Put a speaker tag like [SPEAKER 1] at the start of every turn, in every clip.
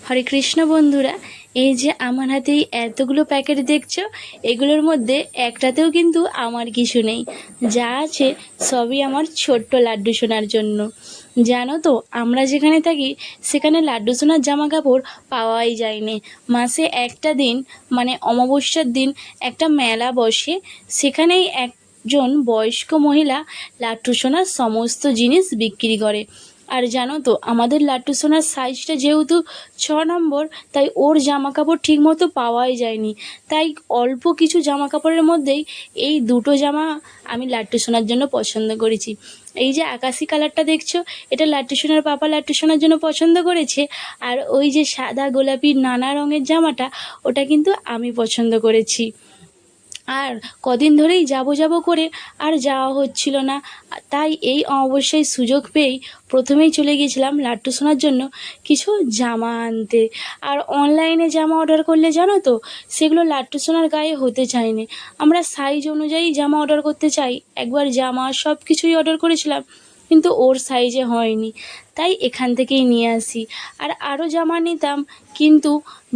[SPEAKER 1] হরে কৃষ্ণ বন্ধুরা, এই যে আমার হাতে এতগুলো প্যাকেট দেখছো, এগুলোর মধ্যে একটাতেও কিন্তু আমার কিছু নেই। যা আছে সবই আমার ছোট্ট লাড্ডু সোনার জন্য। জানো তো, আমরা যেখানে থাকি সেখানে লাড্ডু সোনার জামা কাপড় পাওয়াই যায়নি। মাসে একটা দিন, মানে অমাবস্যার দিন একটা মেলা বসে, সেখানেই একজন বয়স্ক মহিলা লাড্ডু সোনার সমস্ত জিনিস বিক্রি করে। আর জানো তো, আমাদের লাট্টু সোনার সাইজটা যেহেতু 6 নম্বর, তাই ওর জামা কাপড় ঠিক মতো পাওয়াই যায়নি। তাই অল্প কিছু জামা কাপড়ের মধ্যেই এই দুটো জামা আমি লাট্টু সোনার জন্য পছন্দ করেছি। এই যে আকাশি কালারটা দেখছো, এটা লাট্টু সোনার পাপা লাট্টু সোনার জন্য পছন্দ করেছে। আর ওই যে সাদা গোলাপি নানা রঙের জামাটা, ওটা কিন্তু আমি পছন্দ করেছি। আর কদিন ধরেই যাব করে আর যাওয়া হচ্ছিল না। তাই এই অমাবস্যায় সুযোগ পেয়েই প্রথমেই চলে গিয়েছিলাম লাট্টু সোনার জন্য কিছু জামা আনতে। আর অনলাইনে জামা অর্ডার করলে জানো তো, সেগুলো লাট্টু সোনার গায়ে হতে চায়নি। আমরা সাইজ অনুযায়ী জামা অর্ডার করতে চাই। একবার জামা সব কিছুই অর্ডার করেছিলাম, কিন্তু ওর সাইজে হয়নি। তাই এখান থেকেই নিয়ে আসি। আর আরও জামা নিতাম, কিন্তু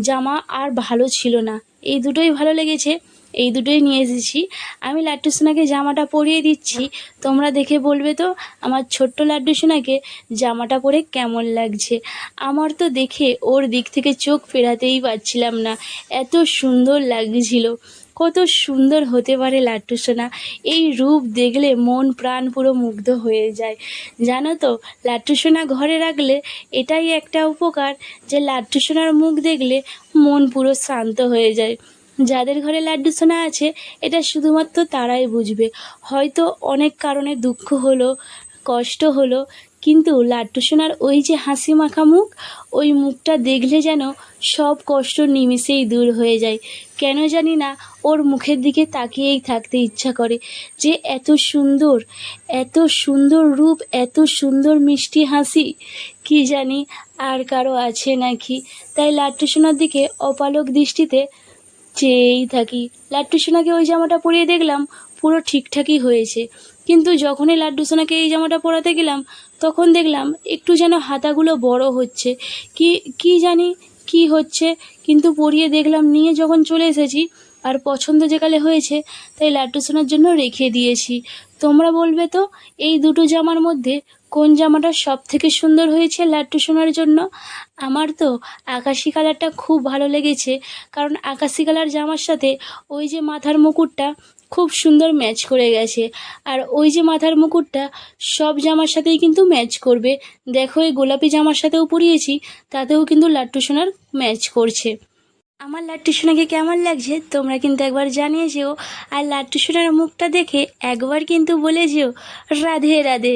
[SPEAKER 1] জামা আর ভালো ছিল না। এই দুটোই ভালো লেগেছে, এই দুটোই নিয়ে এসেছি। আমি লাড্ডু সোনাকে জামাটা পরিয়ে দিচ্ছি, তোমরা দেখে বলবে তো আমার ছোট্ট লাড্ডু সোনাকে জামাটা পরে কেমন লাগছে। আমার তো দেখে ওর দিক থেকে চোখ ফেরাতেই পারছিলাম না, এত সুন্দর লাগছিল। কত সুন্দর হতে পারে লাট্টু সোনা, এই রূপ দেখলে মন প্রাণ পুরো মুগ্ধ হয়ে যায়। জানো তো, লাট্টু সোনা ঘরে রাখলে এটাই একটা উপকার, যে লাট্টু সোনার মুখ দেখলে মন পুরো শান্ত হয়ে যায়। যাদের ঘরে লাড্ডু সোনা আছে, এটা শুধুমাত্র তারাই বুঝবে। হয়তো অনেক কারণে দুঃখ হলো, কষ্ট হলো, কিন্তু লাড্ডু সোনার ওই যে হাসি মাখা মুখ, ওই মুখটা দেখলে যেন সব কষ্ট নিমিষেই দূর হয়ে যায়। কেন জানি না, ওর মুখের দিকে তাকিয়েই থাকতে ইচ্ছা করে। যে এত সুন্দর, এত সুন্দর রূপ, এত সুন্দর মিষ্টি হাসি, কি জানি আর কারো আছে নাকি। তাই লাড্ডু সোনার দিকে অপালক দৃষ্টিতে চেয়েই থাকি। লাড্ডু সোনাকে ওই জামাটা পরিয়ে দেখলাম পুরো ঠিকঠাকই হয়েছে, কিন্তু যখনই লাড্ডু সোনাকে এই জামাটা পরাতে গেলাম, তখন দেখলাম একটু যেন হাতাগুলো বড় হচ্ছে। কি কি জানি কি হচ্ছে, কিন্তু পরিয়ে দেখলাম, নিয়ে যখন চলে এসেছি আর পছন্দ যেকালে হয়েছে, তাই লাড্ডু সোনার জন্য রেখে দিয়েছি। তোমরা বলবে তো, এই দুটো জামার মধ্যে কোন জামাটা সব থেকে সুন্দর হয়েছে লাট্টু সোনার জন্য? আমার তো আকাশি কালারটা খুব ভালো লেগেছে, কারণ আকাশি কালার জামার সাথে ওই যে মাথার মুকুটটা খুব সুন্দর ম্যাচ করে গেছে। আর ওই যে মাথার মুকুটটা সব জামার সাথেই কিন্তু ম্যাচ করবে। দেখো, এই গোলাপি জামার সাথেও পরিয়েছি, তাতেও কিন্তু লাট্টু সোনার ম্যাচ করছে। আমার লাট্টু সোনাকে কেমন লাগছে তোমরা কিন্তু একবার জানিয়ে যেও। আর লাট্টু সোনার মুখটা দেখে একবার কিন্তু বলে যেও রাধে রাধে।